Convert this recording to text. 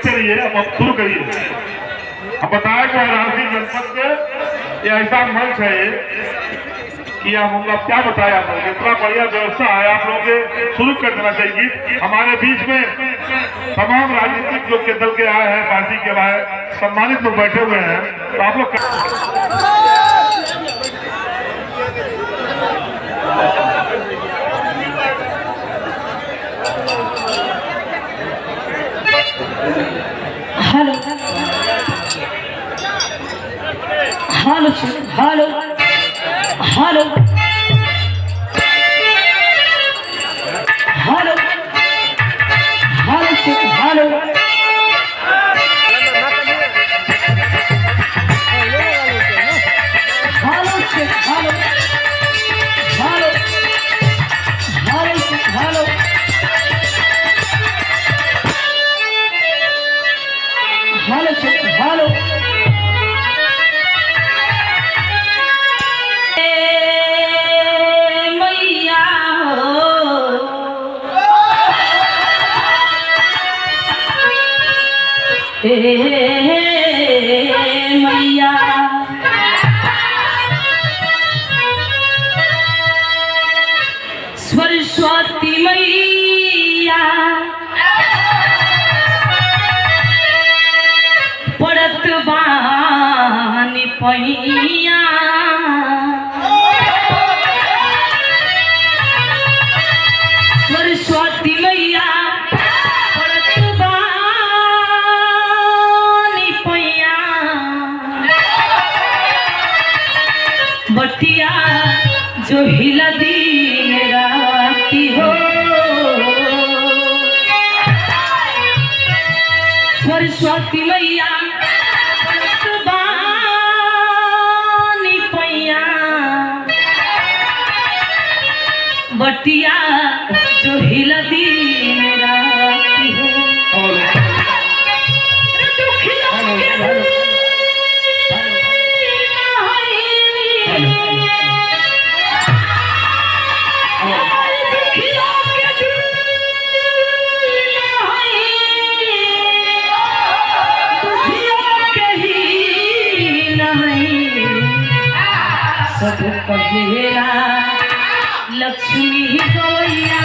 देखते रहिए। अब शुरू करिए। अब बताया कि वाराणसी जनपद के ये ऐसा मंच है कि हम लोग क्या बताया आप लोग, इतना बढ़िया व्यवस्था है। आप लोगों के शुरू कर देना चाहिए गीत। हमारे बीच में तमाम राजनीतिक जो के दल के आए हैं, पार्टी के आए सम्मानित लोग बैठे हुए हैं, तो आप लोग hello hello hello hello hello hello hello hello मैया मैया सरस्वती मैया पड़त बानी पैया सरस्वती मैया पड़त बानी पैया बटिया जो हिला दिन राती हो सरस्वती मैया पड़त बानी पैया बटिया जो हिला दिन राती हो सब कहेला लक्ष्मी गैया